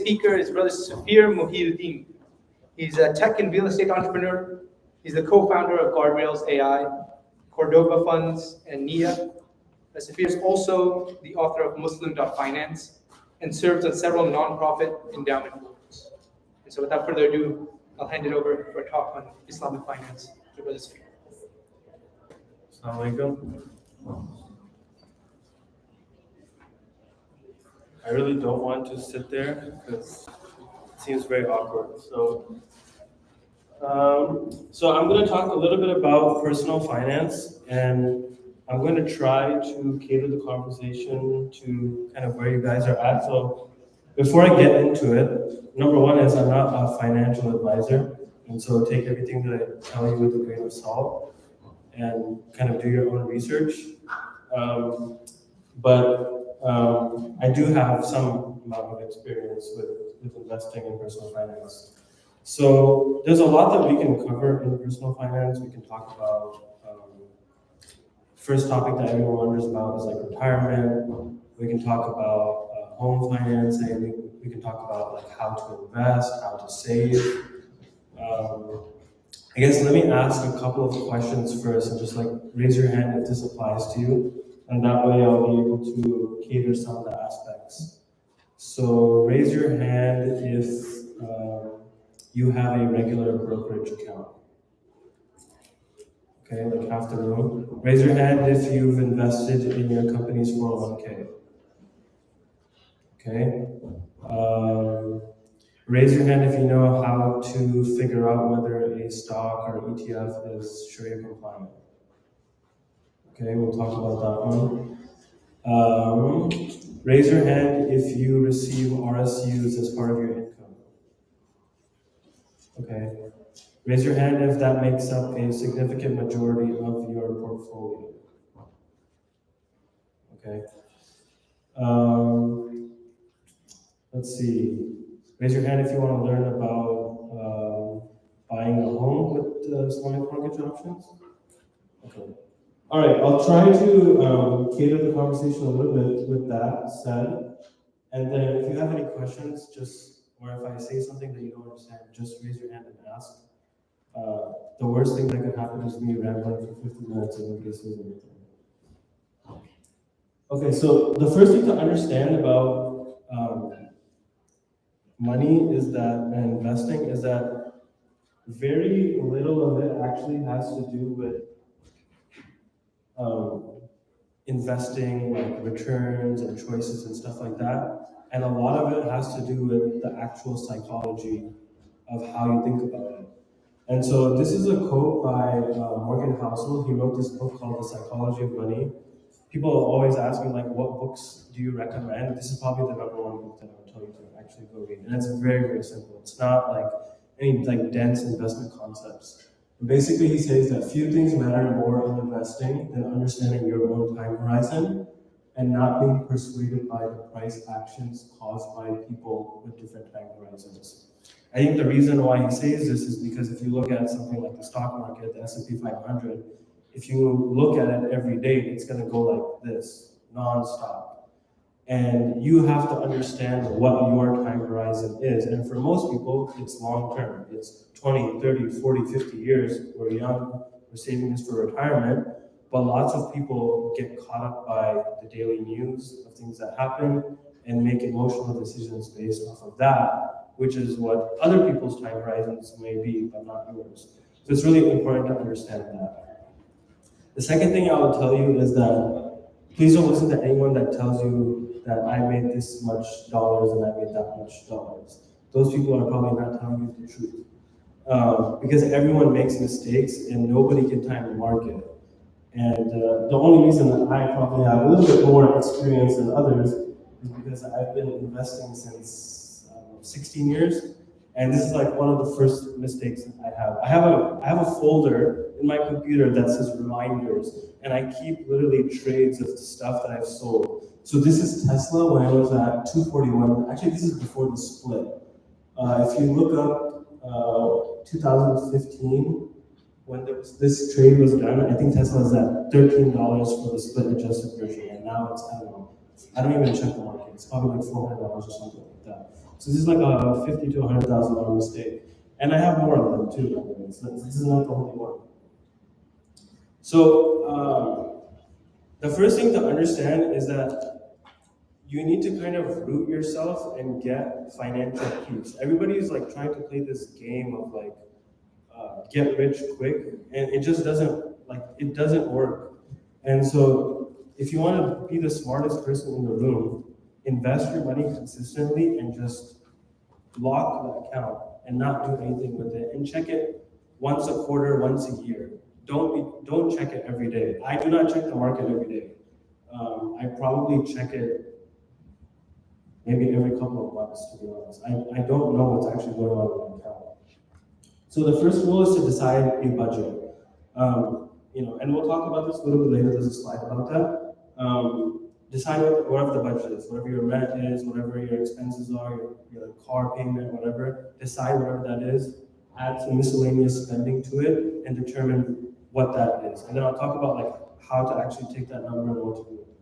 speaker is Brother Safeer Mohiuddin. He's a tech and real estate entrepreneur. He's the co-founder of Guardrails AI, Cordoba Funds and Neeyah. Safeer is also the author of muslim.finance and serves on several nonprofit endowment boards. And so without further ado, I'll hand it over for a talk on Islamic finance to Brother Safeer. Assalamu alaikum. I really don't want to sit there because it seems very awkward. So I'm going to talk a little bit about personal finance, and I'm going to try to cater the conversation to kind of where you guys are at. So before I get into it, number one is I'm not a financial advisor, and so take everything that I tell you with a grain of salt and kind of do your own research. But I do have some amount of experience with investing in personal finance. So there's a lot that we can cover in personal finance. We can talk about, first topic that everyone wonders about is like retirement. We can talk about home financing. We can talk about like how to invest, how to save. I guess let me ask a couple of questions first and just like raise your hand if this applies to you. And that way I'll be able to cater some of the aspects. So raise your hand if you have a regular brokerage account. Okay, like half the room. Raise your hand if you've invested in your company's 401k. Okay. Raise your hand if you know how to figure out whether a stock or ETF is sharia compliant. Okay, we'll talk about that one. Raise your hand if you receive RSUs as part of your income. Okay. Raise your hand if that makes up a significant majority of your portfolio. Okay. Let's see. Raise your hand if you want to learn about buying a home with Islamic mortgage options. Okay. All right, I'll try to cater the conversation a little bit with that said. And then if you have any questions, or if I say something that you don't understand, just raise your hand and ask. The worst thing that could happen is me rambling for 50 minutes and nobody says anything. Okay, so the first thing to understand about money is that, and investing is that very little of it actually has to do with investing, like returns and choices and stuff like that. And a lot of it has to do with the actual psychology of how you think about it. And so this is a quote by Morgan Housel. He wrote this book called The Psychology of Money. People always ask me, like, what books do you recommend? This is probably the number one book that I would tell you to actually go read. And it's very, very simple. It's not like any like dense investment concepts. Basically, he says that few things matter more in investing than understanding your own time horizon and not being persuaded by the price actions caused by people with different time horizons. I think the reason why he says this is because if you look at something like the stock market, the S&P 500, if you look at it every day, it's going to go like this, non-stop. And you have to understand what your time horizon is. And for most people, it's long-term. It's 20, 30, 40, 50 years. We're young, we're saving this for retirement. But lots of people get caught up by the daily news of things that happen and make emotional decisions based off of that, which is what other people's time horizons may be, but not yours. So it's really important to understand that. The second thing I would tell you is that please don't listen to anyone that tells you that I made this much dollars and I made that much dollars. Those people are probably not telling you the truth. Because everyone makes mistakes and nobody can time the market. And the only reason that I probably have a little bit more experience than others is because I've been investing since 16 years. And this is like one of the first mistakes I have. I have a folder in my computer that says reminders, and I keep literally trades of stuff that I've sold. So this is Tesla when I was at 241. Actually, this is before the split. If you look up 2015, when this trade was done, I think Tesla is at $13 for the split adjusted version, and now it's, I don't even check the market. It's probably like $400 or something like that. So this is like a $50,000 to $100,000 mistake. And I have more of them too, by the way. So this is not the only one. So the first thing to understand is that you need to kind of root yourself and get financial peace. Everybody's like trying to play this game of like get rich quick, and it just doesn't work. And so if you want to be the smartest person in the room, invest your money consistently and just lock the account and not do anything with it, and check it once a quarter, once a year. Don't check it every day. I do not check the market every day. I probably check it maybe every couple of months, to be honest. I don't know what's actually going on in my account. So the first rule is to decide a budget. And we'll talk about this a little bit later. There's a slide about that. Decide whatever the budget is, whatever your rent is, whatever your expenses are, your car payment, whatever. Decide whatever that is. Add some miscellaneous spending to it and determine what that is. And then I'll talk about like how to actually take that number and what to do with it.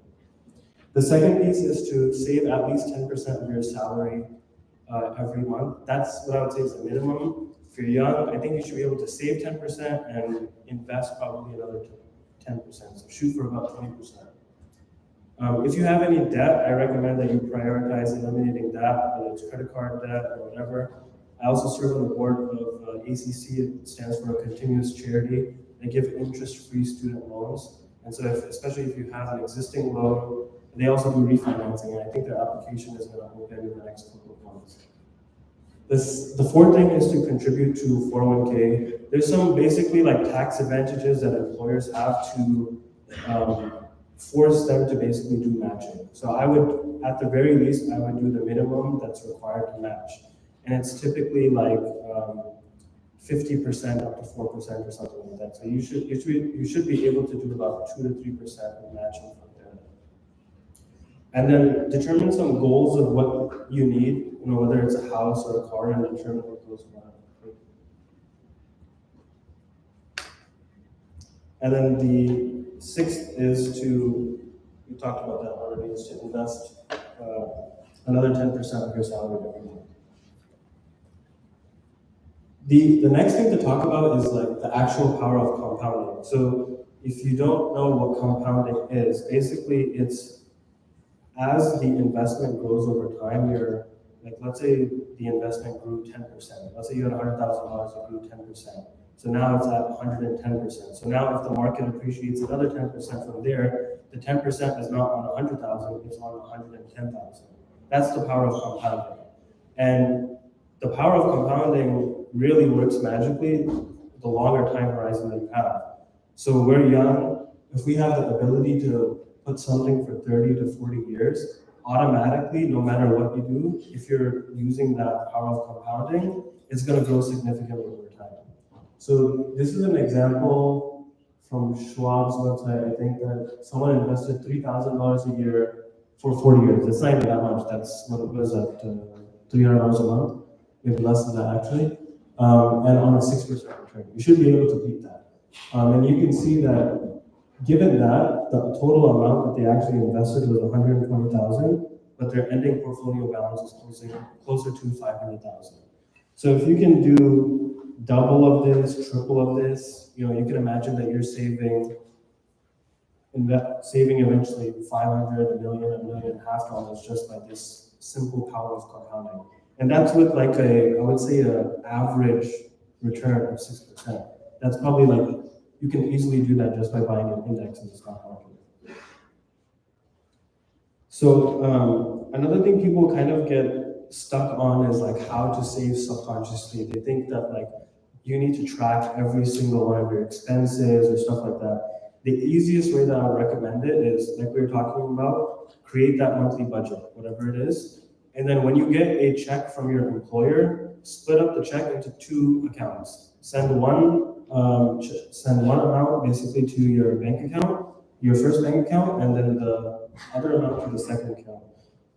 The second piece is to save at least 10% of your salary every month. That's what I would say is the minimum. If you're young, I think you should be able to save 10% and invest probably another 10%. So shoot for about 20%. If you have any debt, I recommend that you prioritize eliminating that, whether it's credit card debt or whatever. I also serve on the board of ACC. It stands for a continuous charity. They give interest-free student loans. And so especially if you have an existing loan, they also do refinancing, and I think their application is going to open in the next couple of months. The fourth thing is to contribute to 401k. There's some basically like tax advantages that employers have to force them to basically do matching. So I would, at the very least, I would do the minimum that's required to match. And it's typically like 50% up to 4% or something like that. So you should be able to do about 2 to 3% of matching from there. And then determine some goals of what you need, whether it's a house or a car, and determine what those are. And then the sixth is we talked about that already, is to invest another 10% of your salary every month. The next thing to talk about is like the actual power of compounding. So if you don't know what compounding is, basically it's as the investment grows over time, let's say the investment grew 10%. Let's say you had $100,000, it grew 10%. So now it's at 110%. So now if the market appreciates another 10% from there, the 10% is not on 100,000, it's on 110,000. That's the power of compounding. And the power of compounding really works magically the longer time horizon that you have. So we're young. If we have the ability to put something for 30 to 40 years, automatically, no matter what you do, if you're using that power of compounding, it's going to grow significantly over time. So this is an example from Schwab's website. I think that someone invested $3,000 a year for 40 years. It's not even that much. That's what it was at $300 a month, maybe less than that actually, and on a 6% return. You should be able to beat that. And you can see that given that, the total amount that they actually invested was $120,000, but their ending portfolio balance is closer to $500,000. So if you can do double of this, triple of this, you can imagine that you're saving eventually 500, $1 million, $1.5 million just by this simple power of compounding. And that's with like I would say an average return of 6%. That's probably like, you can easily do that just by buying an index in the stock market. So another thing people kind of get stuck on is like how to save subconsciously. They think that like you need to track every single one of your expenses or stuff like that. The easiest way that I would recommend it is, like we were talking about, create that monthly budget, whatever it is. And then when you get a check from your employer, split up the check into 2 accounts. Send one amount basically to your bank account, your first bank account, and then the other amount to the second account.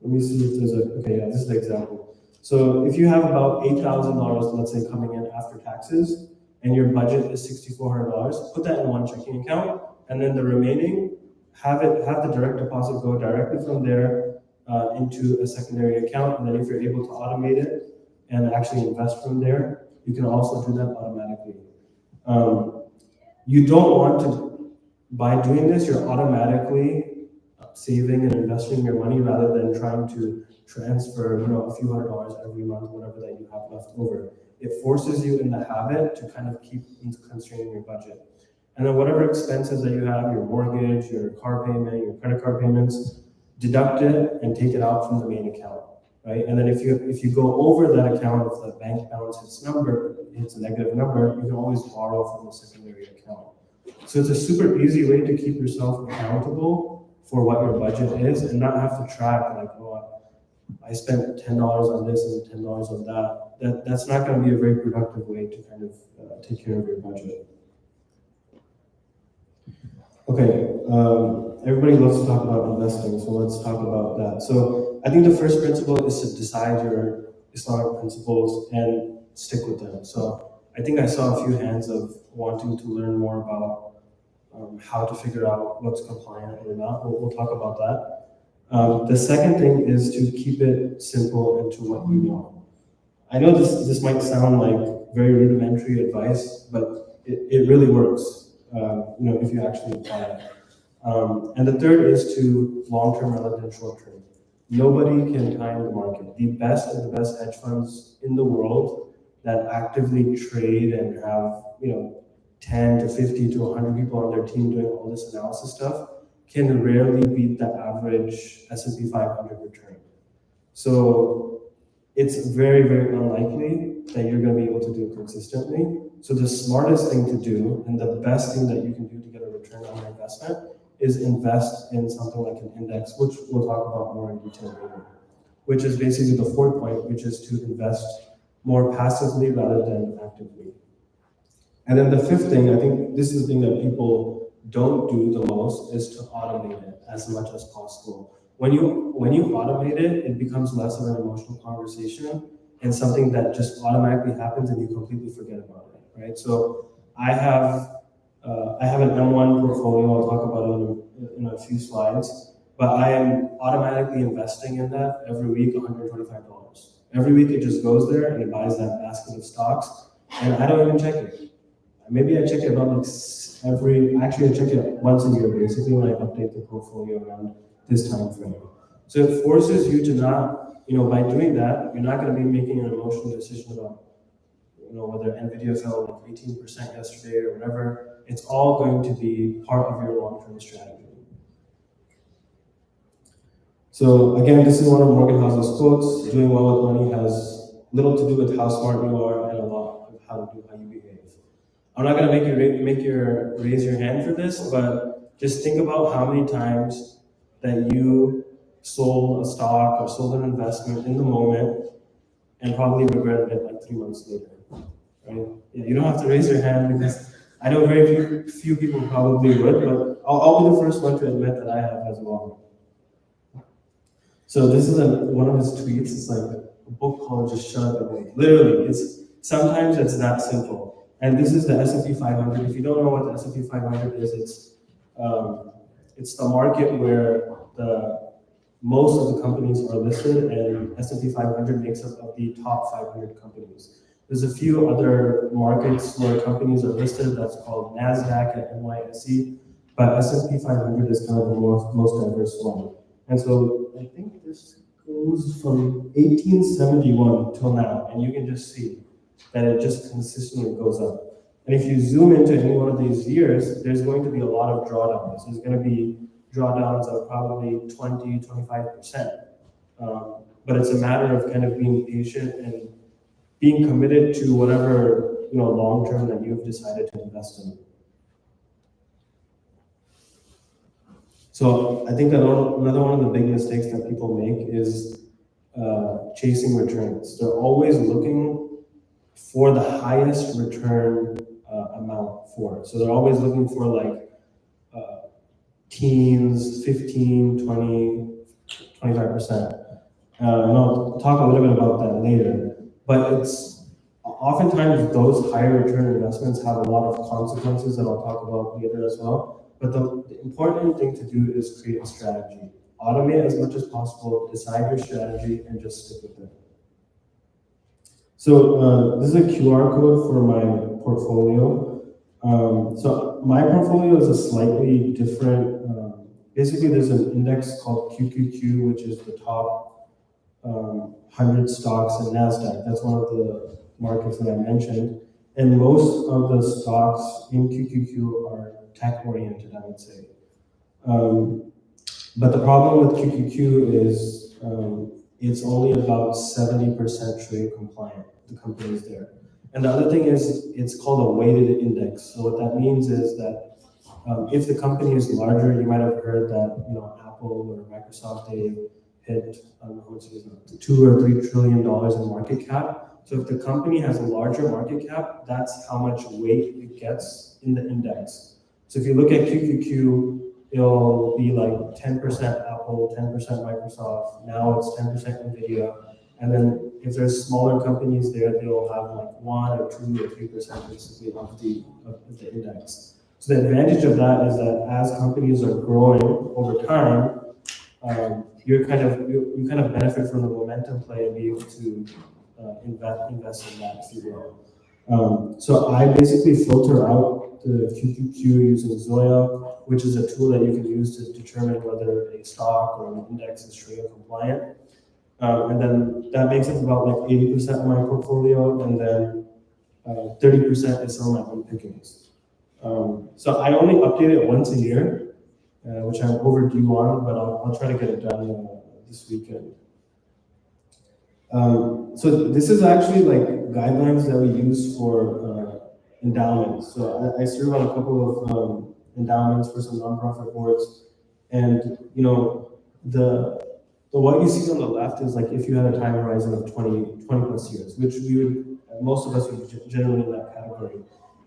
Let me see if there's this is the example. So if you have about $8,000, let's say, coming in after taxes, and your budget is $6,400, put that in one checking account, and then the remaining, have the direct deposit go directly from there into a secondary account, and then if you're able to automate it and actually invest from there, you can also do that automatically. You don't want to, by doing this, you're automatically saving and investing your money rather than trying to transfer, a few $100 every month, whatever that you have left over. It forces you in the habit to kind of keep constraining your budget. And then whatever expenses that you have, your mortgage, your car payment, your credit card payments, deduct it and take it out from the main account, right? And then if you go over that account, if the bank balance hits a negative number, you can always borrow from the secondary account. So it's a super easy way to keep yourself accountable for what your budget is and not have to track like, I spent $10 on this and $10 on that. That's not going to be a very productive way to kind of take care of your budget. Okay, everybody loves to talk about investing, so let's talk about that. So I think the first principle is to decide your Islamic principles and stick with them. So I think I saw a few hands of wanting to learn more about how to figure out what's compliant or not. We'll talk about that. The second thing is to keep it simple and to what you know. I know this might sound like very rudimentary advice, but it really works. If you actually apply it. And the third is to long-term rather than short-term. Nobody can time the market. The best of the best hedge funds in the world that actively trade and have 10 to 50 to 100 people on their team doing all this analysis stuff can rarely beat the average S&P 500 return. So it's very, very unlikely that you're going to be able to do it consistently. So the smartest thing to do and the best thing that you can do to get a return on your investment is invest in something like an index, which we'll talk about more in detail later, which is basically the fourth point, which is to invest more passively rather than actively. And then the fifth thing, I think this is the thing that people don't do the most, is to automate it as much as possible. When you automate it, it becomes less of an emotional conversation and something that just automatically happens and you completely forget about it, right? So I have an M1 portfolio. I'll talk about it in a few slides, but I am automatically investing in that every week, $125. Every week it just goes there and it buys that basket of stocks, and I don't even check it. Maybe I check it about I check it once a year, basically, when I update the portfolio around this time frame. So it forces you to not, by doing that, you're not going to be making an emotional decision about, whether NVIDIA fell like 18% yesterday or whatever. It's all going to be part of your long-term strategy. So again, this is one of Morgan House's quotes: doing well with money has little to do with how smart you are and a lot with how you behave. I'm not going to make you raise your hand for this, but just think about how many times that you sold a stock or sold an investment in the moment and probably regretted it like 3 months later. Right? Yeah, you don't have to raise your hand because I know very few people probably would, but I'll be the first one to admit that I have as well. So this is one of his tweets. It's like a book called "Just Shut Up and Wait." Literally, sometimes it's that simple. And this is the S&P 500. If you don't know what the S&P 500 is, it's the market where most of the companies are listed, and S&P 500 makes up of the top 500 companies. There's a few other markets where companies are listed. That's called NASDAQ and NYSE, but S&P 500 is kind of the most diverse one. And so I think this goes from 1871 till now, and you can just see that it just consistently goes up. And if you zoom into any one of these years, there's going to be a lot of drawdowns. There's going to be drawdowns of probably 20, 25%. But it's a matter of kind of being patient and being committed to whatever long-term that you've decided to invest in. So I think another one of the big mistakes that people make is chasing returns. They're always looking for the highest return amount for it. So they're always looking for like teens, 15, 20, 25%. And I'll talk a little bit about that later. But it's oftentimes those higher return investments have a lot of consequences that I'll talk about later as well. But the important thing to do is create a strategy. automate as much as possible, decide your strategy, and just stick with it. So this is a QR code for my portfolio. So my portfolio is a slightly different. Basically, there's an index called QQQ, which is the top 100 stocks in NASDAQ. That's one of the markets that I mentioned. And most of the stocks in QQQ are tech-oriented, I would say. But the problem with QQQ is it's only about 70% Sharia compliant, the companies there. And the other thing is it's called a weighted index. So what that means is that if the company is larger, you might have heard that Apple or Microsoft, they hit I don't know how much it is now, $2 or $3 trillion in market cap. So if the company has a larger market cap, that's how much weight it gets in the index. So if you look at QQQ, it'll be like 10% Apple, 10% Microsoft. Now it's 10% Nvidia. And then if there's smaller companies there, they'll have like 1 or 2 or 3% basically of the index. So the advantage of that is that as companies are growing over time, you kind of benefit from the momentum play and be able to invest in that, if you will. So I basically filter out the QQQ using Zoya, which is a tool that you can use to determine whether a stock or an index is Sharia compliant. And then that makes up about like 80% of my portfolio, and then 30% is some of my own pickings. So I only update it once a year, which I'm overdue on, but I'll try to get it done this weekend. So this is actually like guidelines that we use for endowments. So I serve on a couple of endowments for some nonprofit boards, and the what you see on the left is like if you had a time horizon of 20 plus years, which most of us would generally in that category.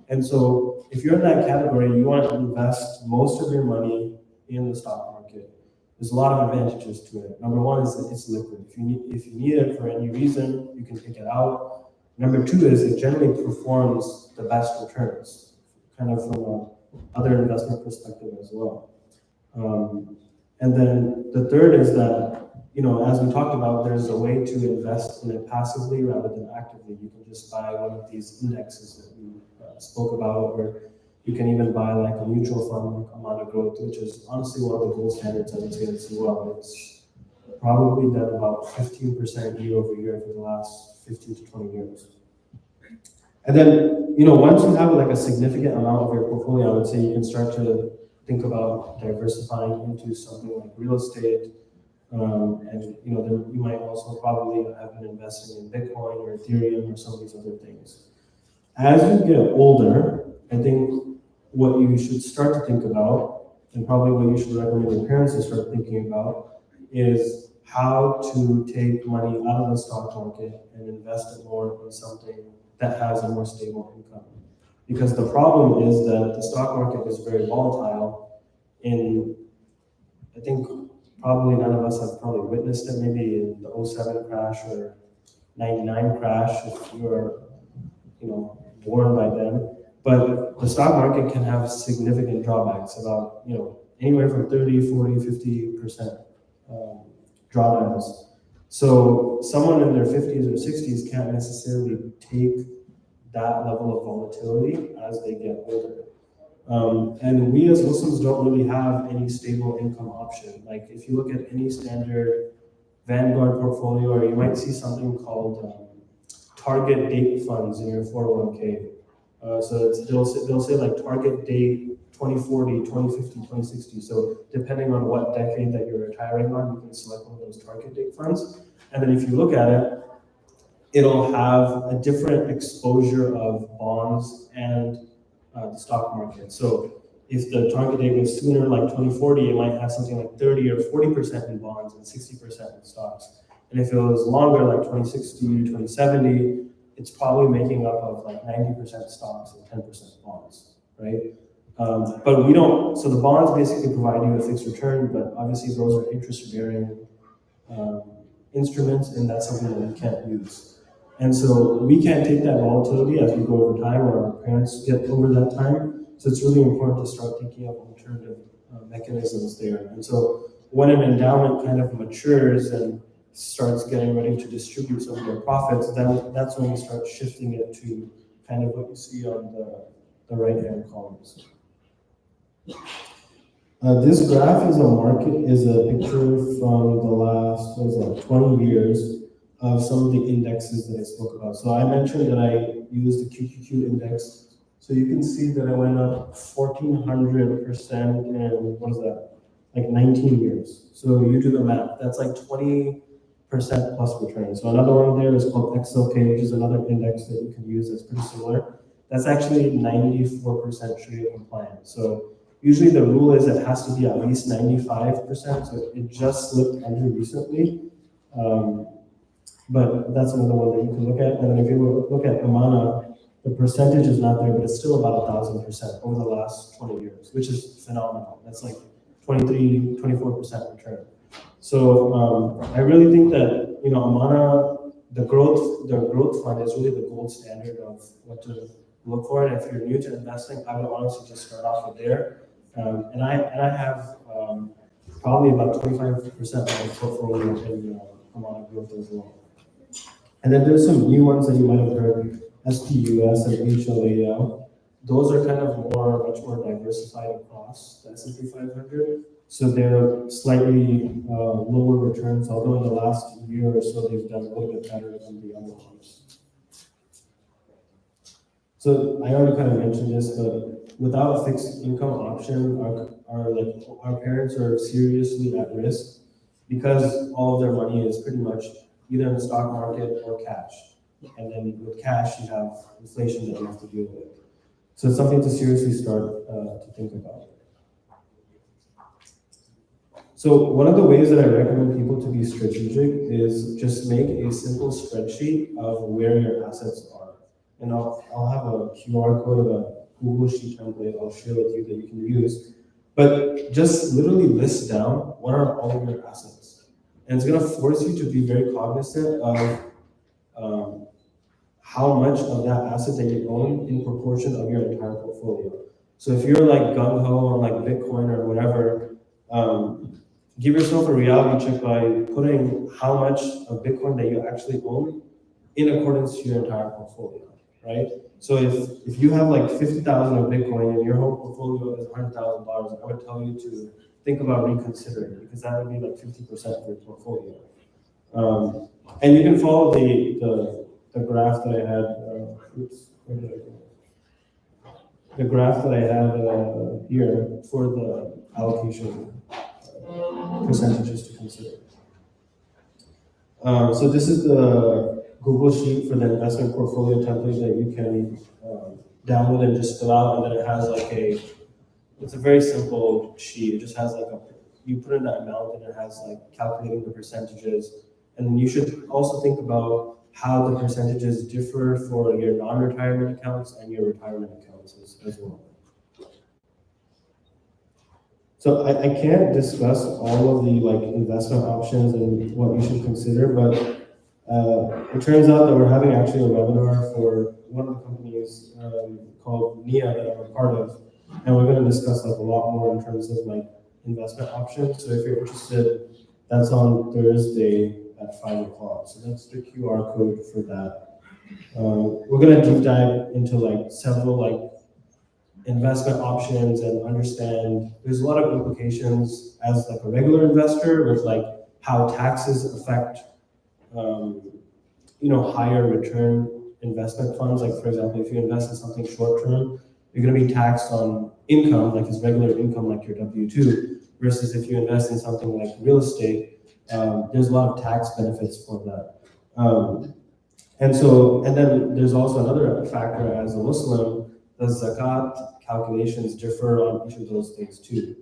And so if you're in that category, you want to invest most of your money in the stock market. There's a lot of advantages to it. Number one is that it's liquid. If you need it for any reason, you can take it out. Number two is it generally performs the best returns, kind of from a other investment perspective as well. And then the third is that, as we talked about, there's a way to invest in it passively rather than actively. You can just buy one of these indexes that we spoke about, or you can even buy like a mutual fund like Amana Growth, which is honestly one of the gold standards I would say as well. It's probably done about 15% year over year for the last 15 to 20 years. And then, once you have like a significant amount of your portfolio, I would say you can start to think about diversifying into something like real estate. And you might also probably have been investing in Bitcoin or Ethereum or some of these other things. As you get older, I think what you should start to think about, and probably what you should recommend your parents to start thinking about, is how to take money out of the stock market and invest it more in something that has a more stable income. Because the problem is that the stock market is very volatile. I think probably none of us have probably witnessed it, maybe in the 07 crash or 99 crash if you were, born by then. But the stock market can have significant drawbacks, about anywhere from 30, 40, 50% drawdowns. So someone in their 50s or 60s can't necessarily take that level of volatility as they get older. And we as Muslims don't really have any stable income option. Like if you look at any standard Vanguard portfolio, or you might see something called target date funds in your 401k. So they'll say like target date 2040, 2050, 2060. So depending on what decade that you're retiring on, you can select one of those target date funds. And then if you look at it, it'll have a different exposure of bonds and the stock market. So if the target date was sooner, like 2040, it might have something like 30 or 40% in bonds and 60% in stocks. And if it was longer, like 2060, 2070, it's probably making up of like 90% stocks and 10% bonds, right? But we don't, so the bonds basically provide you a fixed return, but obviously those are interest-bearing instruments, and that's something that we can't use. And so we can't take that volatility as we go over time, or our parents get over that time. So it's really important to start thinking of alternative mechanisms there. And so when an endowment kind of matures and starts getting ready to distribute some of their profits, then that's when we start shifting it to kind of what you see on the right-hand columns. This graph is a picture from the last, 20 years of some of the indexes that I spoke about. So I mentioned that I used the QQQ index. So you can see that I went up 1,400% in, what is that? Like 19 years. So you do the math. That's like 20% plus return. So another one there is called XLK, which is another index that you can use that's pretty similar. That's actually 94% Sharia compliant. So usually the rule is it has to be at least 95%. So it just slipped under recently. But that's another one that you can look at. And then if you look at Amana, the percentage is not there, but it's still about 1,000% over the last 20 years, which is phenomenal. That's like 23, 24% return. So I really think that, Amana, the growth fund is really the gold standard of what to look for. And if you're new to investing, I would honestly just start off with there. And I have probably about 25% of my portfolio in Amana growth as well. And then there's some new ones that you might have heard, SPUS and HLAL. Those are kind of much more diversified across the S&P 500. So they're slightly lower returns, although in the last year or so, they've done a little bit better than the other ones. So I already kind of mentioned this, but without a fixed income option, our parents are seriously at risk because all of their money is pretty much either in the stock market or cash. And then with cash, you have inflation that you have to deal with. So it's something to seriously start to think about. So one of the ways that I recommend people to be strategic is just make a simple spreadsheet of where your assets are. And I'll have a QR code of a Google Sheet template I'll share with you that you can use. But just literally list down what are all of your assets. And it's going to force you to be very cognizant of how much of that asset that you own in proportion of your entire portfolio. So if you're like gung-ho on like Bitcoin or whatever, give yourself a reality check by putting how much of Bitcoin that you actually own in accordance to your entire portfolio, right? So if you have like 50,000 of Bitcoin and your whole portfolio is $100,000, I would tell you to think about reconsidering because that would be like 50% of your portfolio. And you can follow the graph that I had. Where did I go? The graph that I have here for the allocation percentages to consider. So this is the Google Sheet for the investment portfolio template that you can download and just fill out, and then it has like it's a very simple sheet. It just has like you put in that amount and it has like calculating the percentages. And then you should also think about how the percentages differ for your non-retirement accounts and your retirement accounts as well. So I can't discuss all of the investment options and what you should consider, but it turns out that we're having actually a webinar for one of the companies called Neeyah that I'm a part of, and we're going to discuss a lot more in terms of investment options. So if you're interested, that's on Thursday at 5 o'clock. So that's the QR code for that. We're going to deep dive into several investment options and understand there's a lot of implications as a regular investor with how taxes affect higher return investment funds. Like for example, if you invest in something short term, you're going to be taxed on income, like it's regular income, like your W-2, versus if you invest in something like real estate, there's a lot of tax benefits for that. And then there's also another factor as a Muslim, the zakat calculations differ on each of those things too.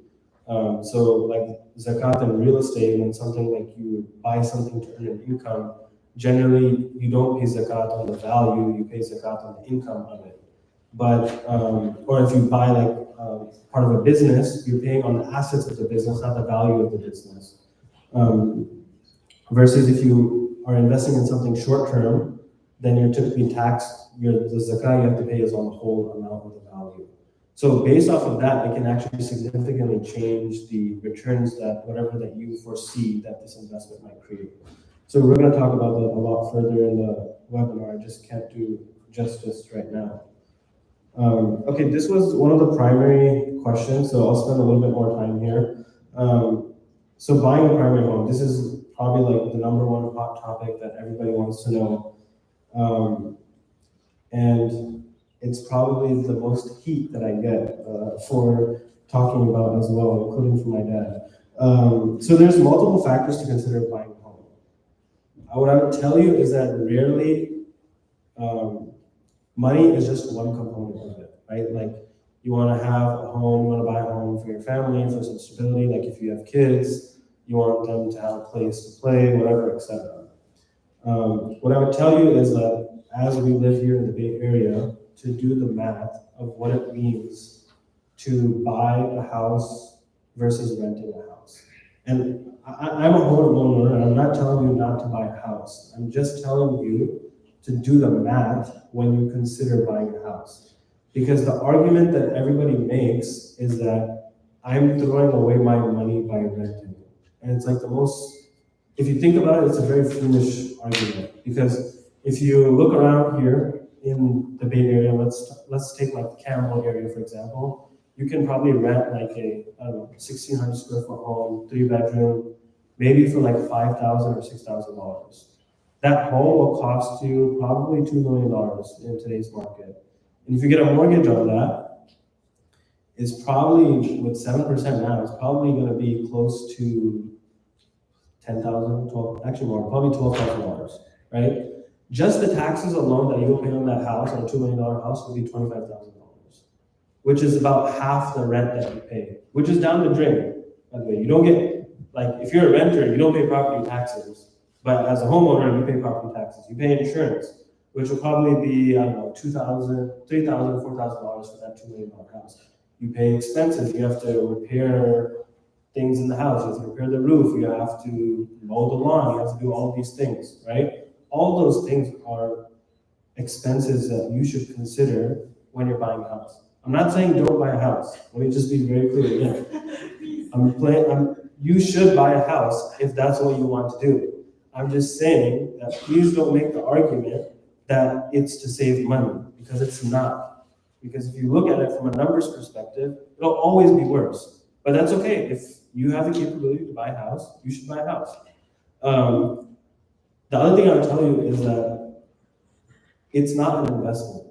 So like zakat in real estate, when something like you buy something to earn an income, generally you don't pay zakat on the value, you pay zakat on the income of it. But, or if you buy part of a business, you're paying on the assets of the business, not the value of the business. Versus if you are investing in something short term, then you're typically taxed, the zakat you have to pay is on the whole amount of the value. So based off of that, it can actually significantly change the returns that whatever that you foresee that this investment might create. So we're going to talk about that a lot further in the webinar. I just can't do justice right now. Okay, this was one of the primary questions, so I'll spend a little bit more time here. So buying a primary home, this is probably like the number one hot topic that everybody wants to know. And it's probably the most heat that I get for talking about as well, including from my dad. So there's multiple factors to consider buying a home. What I would tell you is that rarely money is just one component of it, right? Like you want to have a home, you want to buy a home for your family, for some stability. Like if you have kids, you want them to have a place to play, whatever, etc. What I would tell you is that as we live here in the Bay Area, to do the math of what it means to buy a house versus renting a house. And I'm a homeowner, and I'm not telling you not to buy a house. I'm just telling you to do the math when you consider buying a house. Because the argument that everybody makes is that I'm throwing away my money by renting. And it's like the most, if you think about it, it's a very foolish argument. Because if you look around here in the Bay Area, let's take like the Campbell area, for example, you can probably rent like a, I don't know, 1,600 square foot home, 3-bedroom, maybe for like $5,000 or $6,000. That home will cost you probably $2 million in today's market. And if you get a mortgage on that, it's probably, with 7% now, it's probably going to be close to $10,000, 12, actually more, probably $12,000, right? Just the taxes alone that you'll pay on that house, on a $2 million house, will be $25,000, which is about half the rent that you pay, which is down the drain, by the way. You don't get, like, if you're a renter, you don't pay property taxes, but as a homeowner, you pay property taxes. You pay insurance, which will probably be, I don't know, $2,000, $3,000, $4,000 for that $2 million house. You pay expenses. You have to repair things in the house. You have to repair the roof. You have to mow the lawn. You have to do all of these things, right? All those things are expenses that you should consider when you're buying a house. I'm not saying don't buy a house. Let me just be very clear again. You should buy a house if that's what you want to do. I'm just saying that please don't make the argument that it's to save money, because it's not. Because if you look at it from a numbers perspective, it'll always be worse. But that's okay. If you have the capability to buy a house, you should buy a house. The other thing I would tell you is that it's not an investment.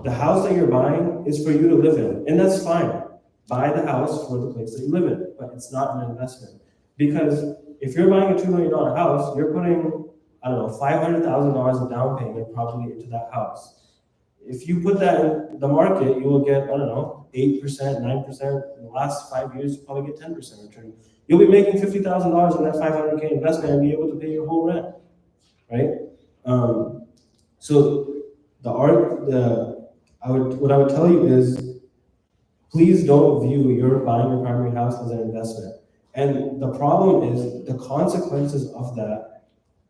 The house that you're buying is for you to live in, and that's fine. Buy the house for the place that you live in, but it's not an investment. Because if you're buying a $2 million house, you're putting, I don't know, $500,000 of down payment probably into that house. If you put that in the market, you will get, I don't know, 8%, 9%. In the last 5 years, you probably get 10% return. You'll be making $50,000 on that $500K investment and be able to pay your whole rent, right? So what I would tell you is, please don't view your buying your primary house as an investment. And the problem is the consequences of that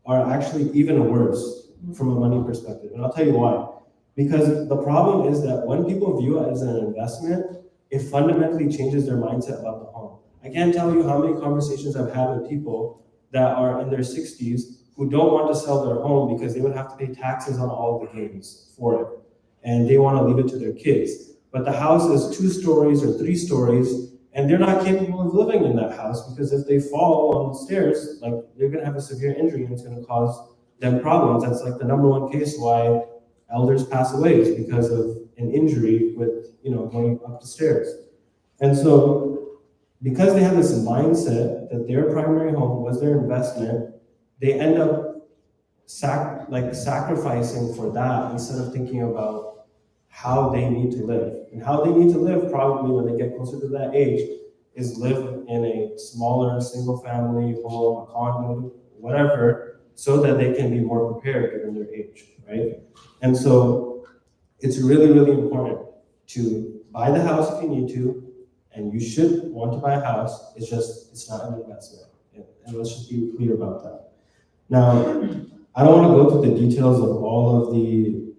are actually even worse from a money perspective. And I'll tell you why. Because the problem is that when people view it as an investment, it fundamentally changes their mindset about the home. I can't tell you how many conversations I've had with people that are in their 60s who don't want to sell their home because they would have to pay taxes on all the gains for it. And they want to leave it to their kids. But the house is 2 stories or 3 stories, and they're not capable of living in that house, because if they fall on the stairs, like, they're going to have a severe injury and it's going to cause them problems. That's like the #1 case why elders pass away, is because of an injury with, going up the stairs. And so because they have this mindset that their primary home was their investment, they end up sacrificing for that instead of thinking about how they need to live. And how they need to live, probably when they get closer to that age, is live in a smaller single-family home, a condo, whatever, so that they can be more prepared given their age, right? And so it's really, really important to buy the house if you need to, and you should want to buy a house. It's not an investment. And let's just be clear about that. Now, I don't want to go through the details of all of the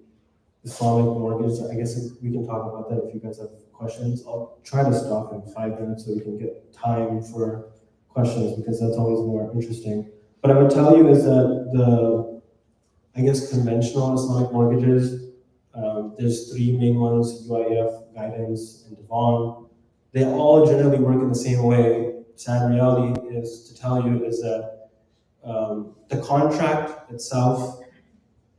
Islamic mortgage. I guess we can talk about that if you guys have questions. I'll try to stop in 5 minutes so we can get time for questions because that's always more interesting. What I would tell you is that I guess, conventional Islamic mortgages, there's three main ones, UIF, Guidance, and Devon. They all generally work in the same way. Sad reality is to tell you is that the contract itself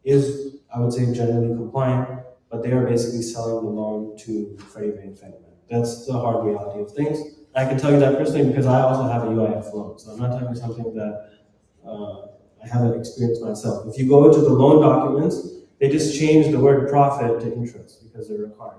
is, I would say, generally compliant, but they are basically selling the loan to Freddie Mac and Fannie Mae. That's the hard reality of things. I can tell you that personally because I also have a UIF loan, so I'm not telling you something that I haven't experienced myself. If you go into the loan documents, they just change the word profit to interest because they're required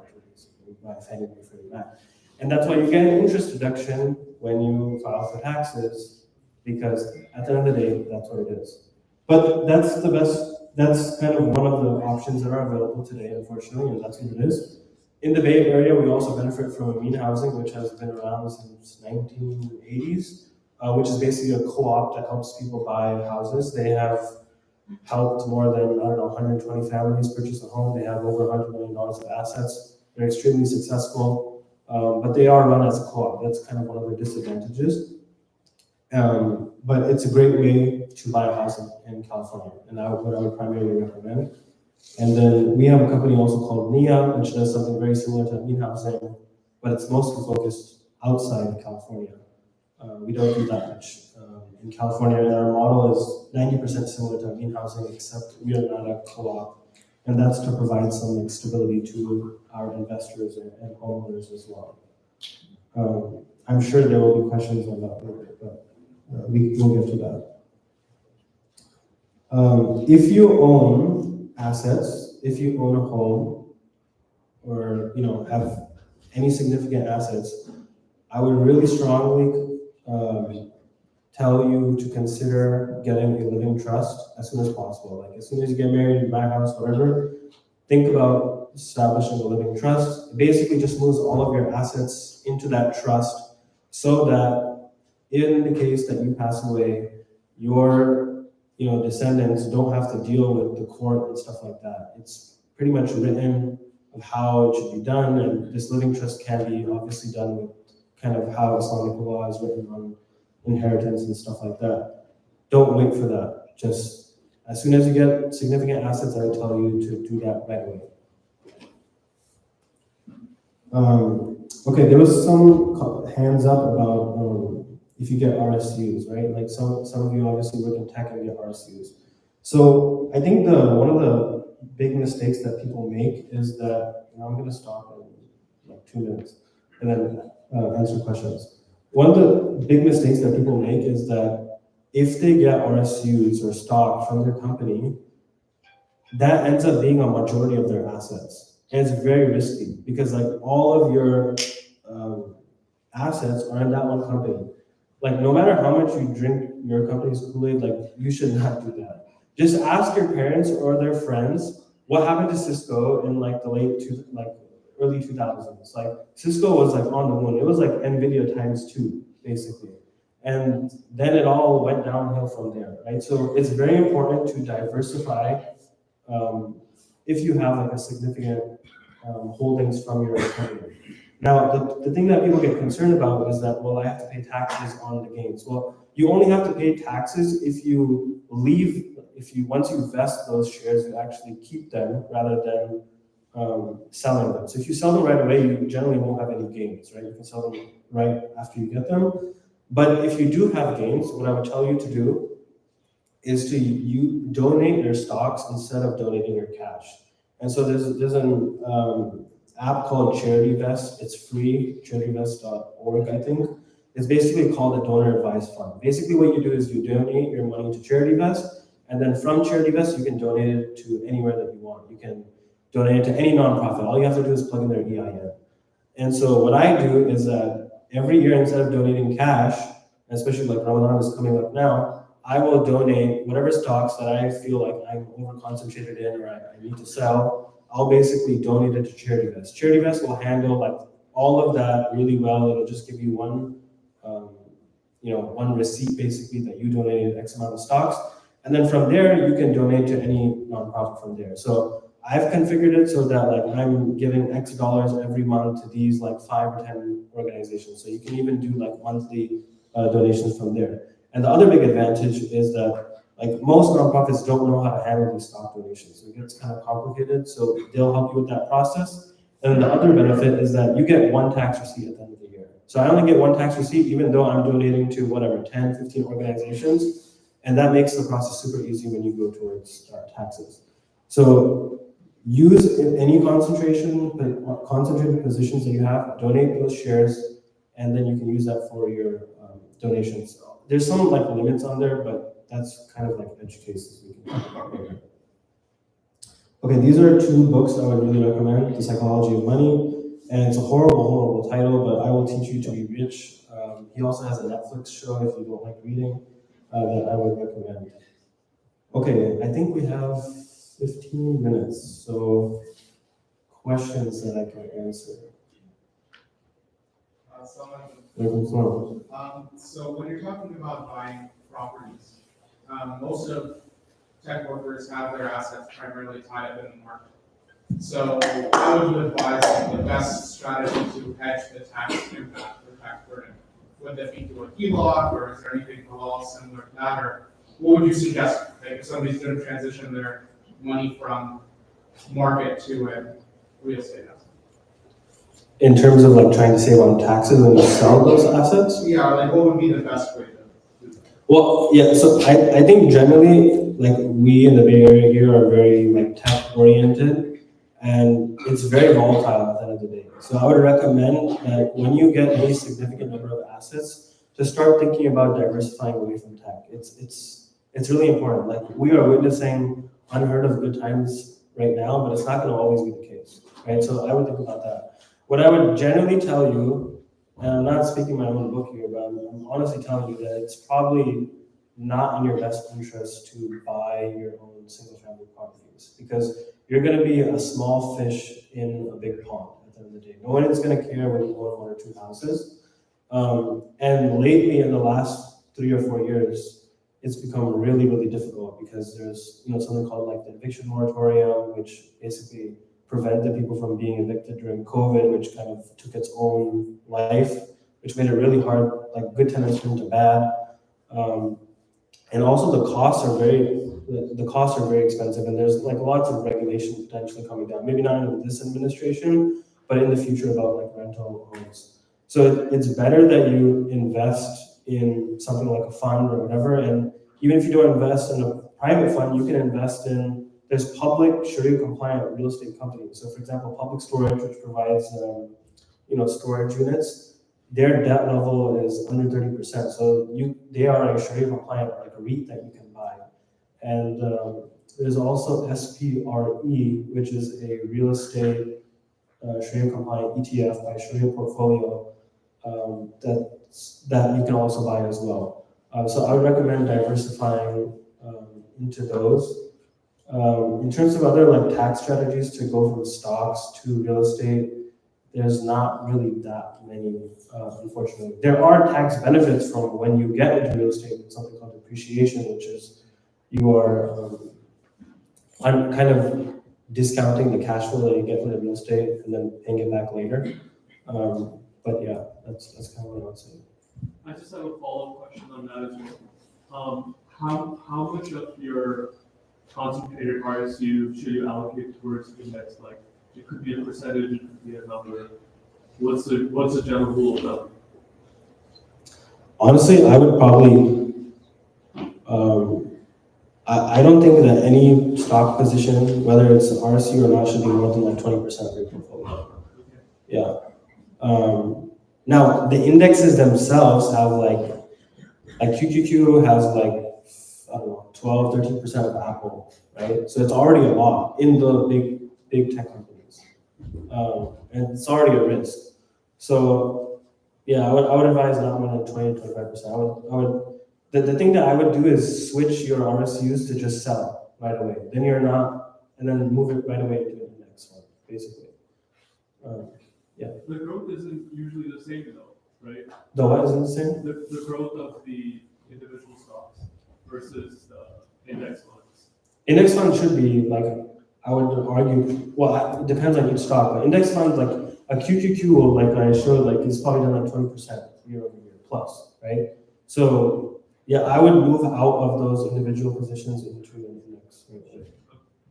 by Fannie Mae, Freddie Mac. And that's why you get an interest deduction when you file for taxes, because at the end of the day, that's what it is. But that's the best, that's kind of one of the options that are available today, unfortunately, and that's what it is. In the Bay Area, we also benefit from Amin Housing, which has been around since 1980s. Which is basically a co-op that helps people buy houses. They have helped more than, 120 families purchase a home. They have over $100 million of assets. They're extremely successful, but they are run as a co-op. That's kind of one of the disadvantages. But it's a great way to buy a house in California, and what I would primarily recommend. And then we have a company also called Neeyah, which does something very similar to Amin Housing, but it's mostly focused outside California. We don't do that much in California, and our model is 90% similar to Amin Housing, except we are not a co-op, and that's to provide some stability to our investors and homeowners as well. I'm sure there will be questions on that later, but we'll get to that. If you own assets, if you own a home, or have any significant assets, I would really strongly tell you to consider getting a living trust as soon as possible. Like as soon as you get married, you buy a house, whatever, think about establishing a living trust. It basically just moves all of your assets into that trust so that in the case that you pass away, your descendants don't have to deal with the court and stuff like that. It's pretty much written of how it should be done, and this living trust can be obviously done with kind of how Islamic law is written on inheritance and stuff like that. Don't wait for that. Just as soon as you get significant assets, I would tell you to do that right away. Okay, there was some hands up about if you get RSUs, right? Like some of you obviously work in tech and get RSUs. So I think one of the big mistakes that people make is that, I'm going to stop in like 2 minutes and then answer questions. One of the big mistakes that people make is that if they get RSUs or stock from their company, that ends up being a majority of their assets. And it's very risky because like all of your assets are in that one company. Like no matter how much you drink your company's Kool-Aid, like you should not do that. Just ask your parents or their friends what happened to Cisco in like the early 2000s. Like Cisco was like on the moon. It was like NVIDIA times 2, basically. And then it all went downhill from there, right? So it's very important to diversify if you have like a significant holdings from your company. Now, the thing that people get concerned about is that, well, I have to pay taxes on the gains. Well, you only have to pay taxes if you once you vest those shares, you actually keep them rather than selling them. So if you sell them right away, you generally won't have any gains, right? You can sell them right after you get them. But if you do have gains, what I would tell you to do is you donate your stocks instead of donating your cash. And so there's an app called Charity Vest. It's free, charityvest.org, I think. It's basically called a donor advised fund. Basically what you do is you donate your money to Charity Vest, and then from Charity Vest, you can donate it to anywhere that you want. You can donate it to any nonprofit. All you have to do is plug in their EIN. And so what I do is that every year, instead of donating cash, especially like Ramadan is coming up now, I will donate whatever stocks that I feel like I'm over concentrated in or I need to sell. I'll basically donate it to Charity Vest. Charity Vest will handle like all of that really well. It'll just give you one receipt basically that you donated X amount of stocks. And then from there, you can donate to any nonprofit from there. So I've configured it so that like I'm giving X dollars every month to these like 5 or 10 organizations. So you can even do like monthly donations from there. And the other big advantage is that like most nonprofits don't know how to handle these stock donations. So it gets kind of complicated. So they'll help you with that process. And the other benefit is that you get one tax receipt at the end of the year. So I only get one tax receipt, even though I'm donating to whatever, 10, 15 organizations. And that makes the process super easy when you go towards taxes. So use any concentrated positions that you have, donate those shares, and then you can use that for your donations. There's some like limits on there, but that's kind of like edge cases we can talk about later. Okay, these are 2 books I would really recommend: The Psychology of Money, and it's a horrible, horrible title, but I Will Teach You to Be Rich. He also has a Netflix show if you don't like reading that I would recommend. Okay, I think we have 15 minutes, so questions that I can answer. So when you're talking about buying properties, most of tech workers have their assets primarily tied up in the market. So how would you advise the best strategy to hedge the tax impact or tax burden? Would that be through a HELOC, or is there anything else similar to that? Or what would you suggest, like, if somebody's going to transition their money from market to a real estate asset? In terms of like trying to save on taxes when you sell those assets? Yeah, like what would be the best way to do that? Well, yeah, so I think generally, like we in the Bay Area here are very like tech oriented, and it's very volatile at the end of the day. So I would recommend that when you get a significant number of assets, to start thinking about diversifying away from tech. It's really important. Like we are witnessing unheard of good times right now, but it's not going to always be the case, right? So I would think about that. What I would generally tell you, and I'm not speaking my own book here, but I'm honestly telling you that it's probably not in your best interest to buy your own single-family properties, because you're going to be a small fish in a big pond at the end of the day. No one is going to care when you own 1 or 2 houses. And lately, in the last 3 or 4 years, it's become really, really difficult because there's something called like the eviction moratorium, which basically prevented people from being evicted during COVID, which kind of took its own life, which made it really hard, like good tenants turned to bad. And also the costs are very expensive, and there's like lots of regulation potentially coming down. Maybe not in this administration, but in the future about like rental homes. So it's better that you invest in something like a fund or whatever. And even if you don't invest in a private fund, you can invest in, there's public sharia-compliant real estate companies. So for example, Public Storage, which provides storage units, their debt level is under 30%. So they are a sharia-compliant, like a REIT that you can buy. And there's also SPRE, which is a real estate sharia-compliant ETF by Sharia Portfolio that you can also buy as well. So I would recommend diversifying into those. In terms of other like tax strategies to go from stocks to real estate, there's not really that many, unfortunately. There are tax benefits from when you get into real estate with something called depreciation, which is you are kind of discounting the cash flow that you get from the real estate and then paying it back later. But yeah, that's kind of what I would say. I just have a follow-up question on that as well. How much of your concentrated RSU should you allocate towards index? Like it could be a percentage, it could be a number. What's the general rule of thumb? Honestly, I would probably. I don't think that any stock position, whether it's an RSU or not, should be more than like 20% of your portfolio. Yeah. Now the indexes themselves have like QQQ has like, I don't know, 12, 13% of Apple, right? So it's already a lot in the big tech companies. And it's already a risk. So yeah, I would advise not more than 20 to 25%. The thing that I would do is switch your RSUs to just sell right away. Then you're not, and then move it right away into the next one, basically. Yeah. The growth isn't usually the same though, right? The what isn't the same? The growth of the individual stocks versus the index funds. Index fund should be like, I would argue, well, it depends on each stock, but index funds, like a QQQ will, like I showed, like is probably done like 20% year over year plus, right? So yeah, I would move out of those individual positions into an index. Right?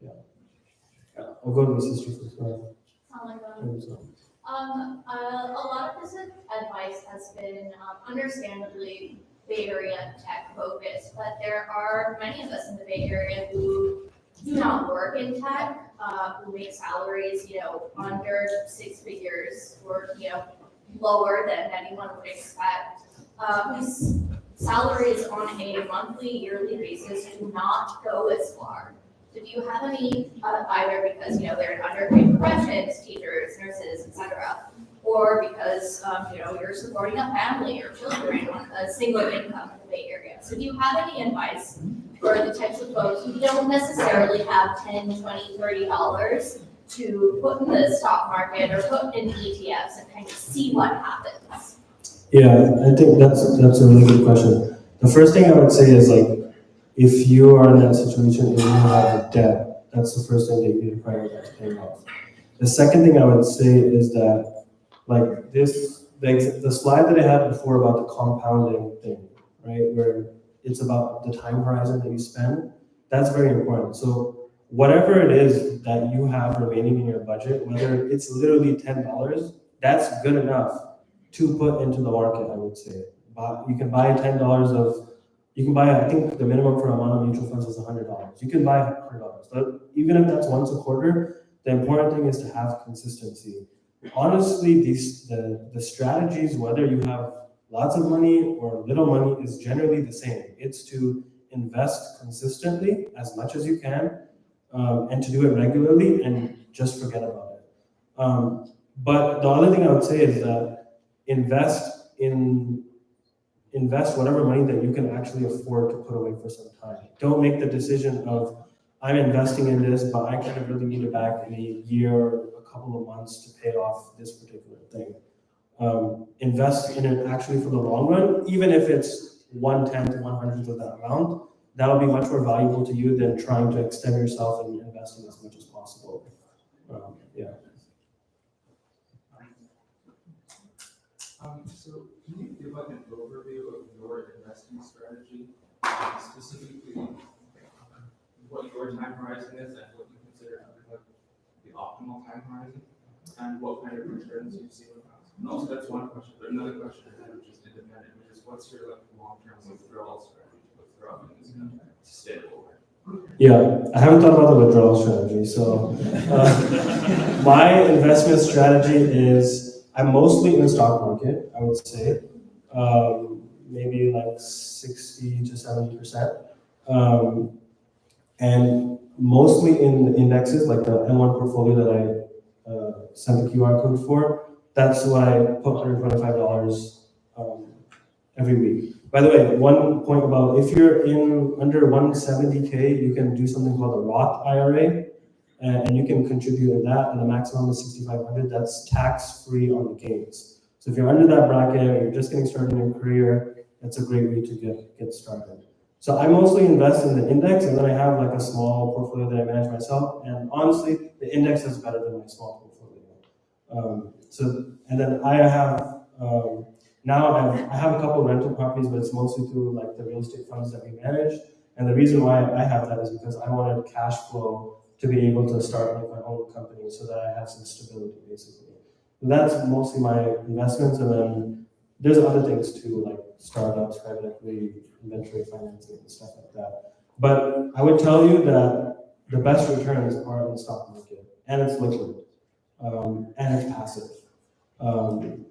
Yeah. I'll go to the sister first. A lot of this advice has been understandably Bay Area tech focused, but there are many of us in the Bay Area who do not work in tech, who make salaries, under 6 figures or, lower than anyone would expect, whose salaries on a monthly, yearly basis do not go as far. So do you have any, either because, they're in underpaid professions, teachers, nurses, etc., or because, you're supporting a family or children on a single income in the Bay Area? So do you have any advice for the types of folks who don't necessarily have $10, $20, $30 to put in the stock market or put in ETFs and kind of see what happens? Yeah, I think that's a really good question. The first thing I would say is like, if you are in that situation and you have a debt, that's the first thing that you need to prioritize paying off. The second thing I would say is that, like this, the slide that I had before about the compounding thing, right, where it's about the time horizon that you spend, that's very important. So whatever it is that you have remaining in your budget, whether it's literally $10, that's good enough to put into the market, I would say. But you can buy $10 of, you can buy, I think the minimum for a amount of mutual funds is $100. You can buy $100. But even if that's once a quarter, the important thing is to have consistency. Honestly, the strategies, whether you have lots of money or little money, is generally the same. It's to invest consistently as much as you can, and to do it regularly and just forget about it. But the other thing I would say is that invest whatever money that you can actually afford to put away for some time. Don't make the decision of, I'm investing in this, but I kind of really need it back in a year or a couple of months to pay off this particular thing. Invest in it actually for the long run, even if it's 1/10, 1/100th of that amount. That'll be much more valuable to you than trying to extend yourself and invest in as much as possible. Yeah. So can you give like an overview of your investing strategy, specifically what your time horizon is and what you consider like the optimal time horizon, and what kind of returns you see with that? And also that's one question, but another question I have, which is independent, which is what's your like long-term withdrawal strategy to withdraw in this country sustainable way? Yeah, I haven't thought about the withdrawal strategy. So my investment strategy is, I'm mostly in the stock market, I would say, maybe like 60 to 70%, and mostly in indexes like the M1 portfolio that I sent the QR code for. That's what I put $125 every week. By the way, one point about if you're in under 170K, you can do something called a Roth IRA. And you can contribute in that, and the maximum is $6,500. That's tax-free on the gains. So if you're under that bracket, or you're just getting started in your career, that's a great way to get started. So I mostly invest in the index, and then I have like a small portfolio that I manage myself. And honestly, the index is better than my small portfolio. And then I have now I have a couple of rental properties, but it's mostly through like the real estate funds that we manage. And the reason why I have that is because I wanted cash flow to be able to start like my own company so that I have some stability, basically. And that's mostly my investments, and then there's other things too, like startups, private equity, inventory financing, and stuff like that. But I would tell you that the best returns are in the stock market, and it's liquid, and it's passive.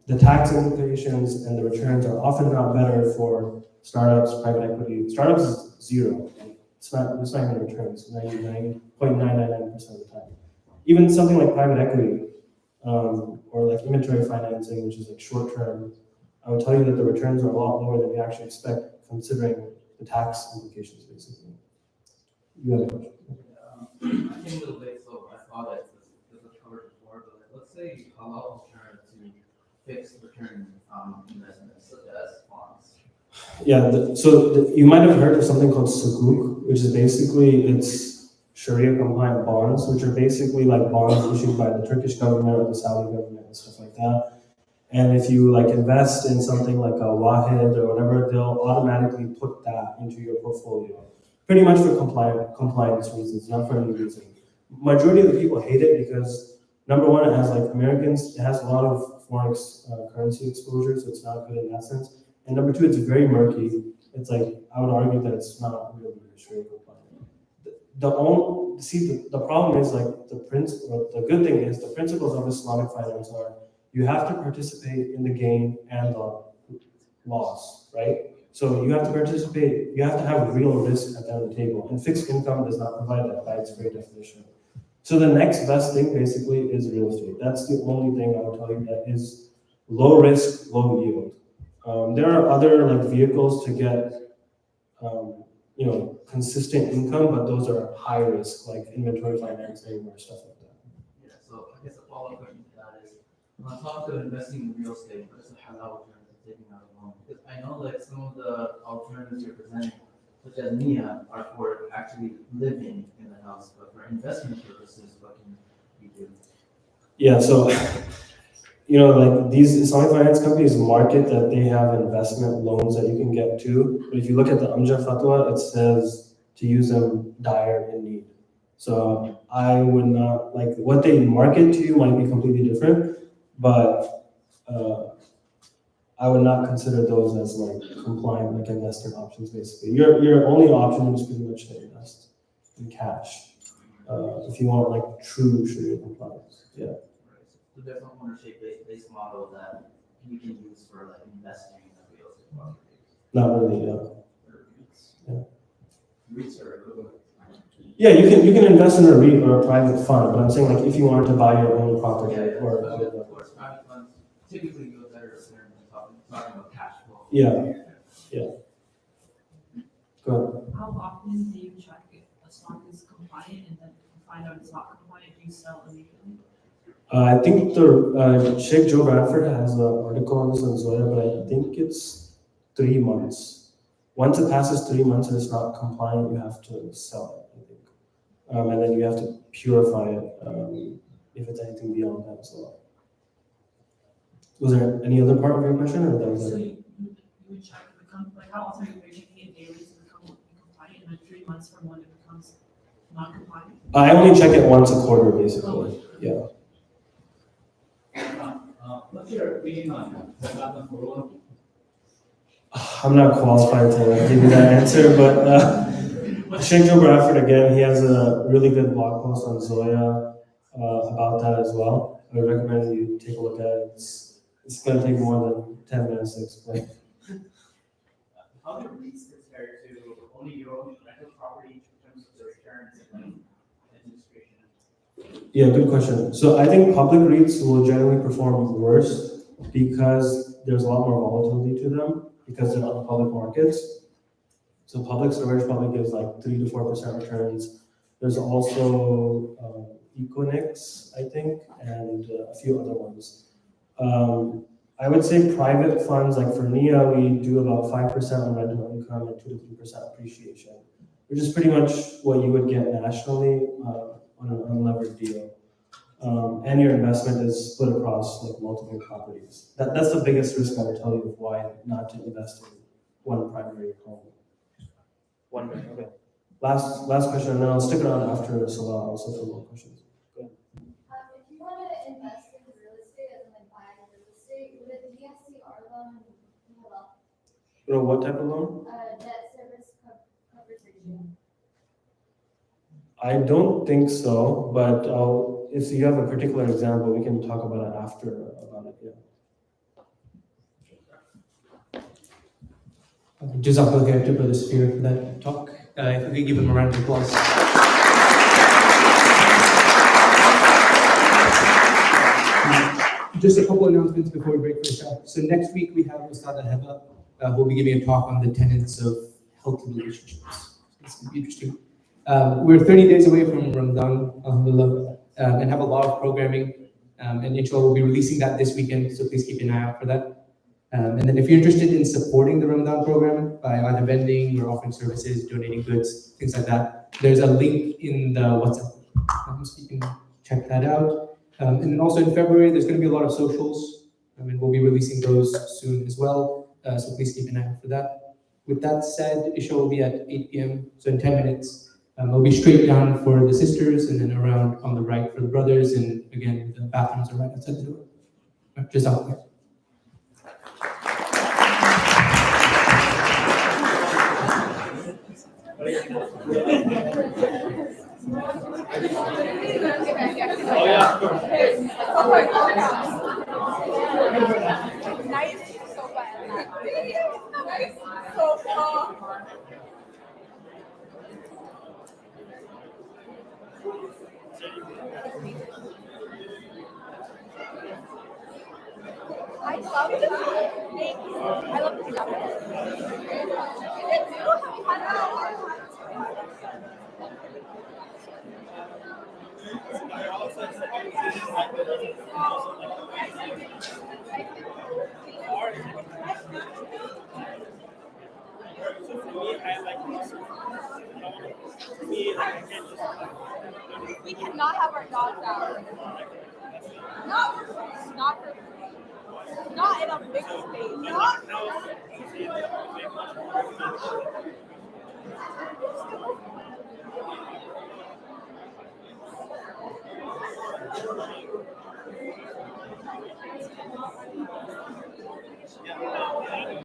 The tax implications and the returns are often not better for startups, private equity. Startups is zero. It's not even returns, 99.999% of the time. Even something like private equity, or like inventory financing, which is like short term, I would tell you that the returns are a lot lower than we actually expect, considering the tax implications, basically. You have a question? I came a little late, so I thought that this was covered before, but like, let's say halal alternative to fixed return investments such as bonds. Yeah, you might have heard of something called sukuk, which is basically, it's sharia-compliant bonds, which are basically like bonds issued by the Turkish government or the Saudi government and stuff like that. And if you like invest in something like a Wahid or whatever, they'll automatically put that into your portfolio. Pretty much for compliance reasons, not for any reason. Majority of the people hate it because number one, it has like Americans, it has a lot of foreign currency exposure, so it's not good in that sense. And number two, it's very murky. It's like, I would argue that it's not really sharia compliant. The problem is like the good thing is the principles of Islamic finance are you have to participate in the gain and the loss, right? So you have to participate, you have to have real risk at the end of the table, and fixed income does not provide that by its very definition. So the next best thing basically is real estate. That's the only thing I would tell you that is low risk, low yield. There are other like vehicles to get, consistent income, but those are high risk, like inventory financing or stuff like that. Yeah, so I guess a follow-up question to that is, when I talk to investing in real estate, what is the halal alternative to taking out a loan? Because I know like some of the alternatives you're presenting, such as Neeyah, are for actually living in the house, but for investment purposes, what can we do? Yeah, so like these Islamic finance companies market that they have investment loans that you can get to. But if you look at the Amja Fatwa, it says to use them dire in need. So I would not, like what they market to you might be completely different, but I would not consider those as like compliant, like investment options basically. Your only option is pretty much to invest in cash. If you want like true Sharia compliance, yeah. So there's no ownership-based model that you can use for like investing in the real estate property. Not really, yeah. REITs are equivalent. Yeah, you can invest in a REIT or a private fund, but I'm saying like if you wanted to buy your own property or Of course, private funds typically give a better return than talking about cash flow. yeah. Go ahead. How often do you check if a stock is compliant and then find out it's not compliant, do you sell immediately? I think the Sheikh Joe Bradford has an article on this on Zoya, but I think it's 3 months. Once it passes 3 months and it's not compliant, you have to sell it, I think. And then you have to purify it if it's anything beyond that as well. Was there any other part of your question, or that was So it? you would check if it becomes, like how often are you checking it daily to become compliant, and then 3 months from when it becomes non-compliant? I only check it once a quarter, basically. Yeah. What's your opinion on Zakat al-Furud? I'm not qualified to give you that answer, but Sheikh Joe Bradford, again, he has a really good blog post on Zoya about that as well. I would recommend you take a look at it. It's going to take more than 10 minutes to explain. How do REITs compare to owning your own rental property in terms of the returns and administration? Yeah, good question. So I think public REITs will generally perform worse because there's a lot more volatility to them because they're on public markets. So public storage probably gives like 3 to 4% returns. There's also Equinix, I think, and a few other ones. I would say private funds, like for Neeyah, we do about 5% on rental income and 2 to 3% appreciation, which is pretty much what you would get nationally on an unlevered deal. And your investment is split across like multiple properties. That's the biggest risk I would tell you of why not to invest in one primary home. 1 minute, okay. Last question, and then I'll stick around after Salah also for more questions. Go ahead. If you want to invest in real estate, as in like buy real estate, would a DSCR loan help? What type of loan? Debt service coverage ratio. I don't think so, but if you have a particular example, we can talk about it after about it. Yeah. Jazakallah khair to Brother Safeer for that talk. If we could give him a round of applause. Just a couple announcements before we break for the show. So next week we have Ustad Heba, who will be giving a talk on the tenets of healthy relationships. It's going to be interesting. We're 30 days away from Ramadan, alhamdulillah, and have a lot of programming. And inshallah, we'll be releasing that this weekend, so please keep an eye out for that. And then if you're interested in supporting the Ramadan program by either vending or offering services, donating goods, things like that, there's a link in the WhatsApp. So you can check that out. And then also in February, there's going to be a lot of socials. We'll be releasing those soon as well. So please keep an eye out for that. With that said, Isha will be at 8 p.m. So in 10 minutes. It'll be straight down for the sisters and then around on the right for the brothers. And again, the bathrooms are right outside the door. Just out there. Oh, yeah, of course. Nice sofa and nice sofa. I love this. I love this. Is it new? Have you had it? We cannot have our dogs out. Not for free. Not in a big space. Not.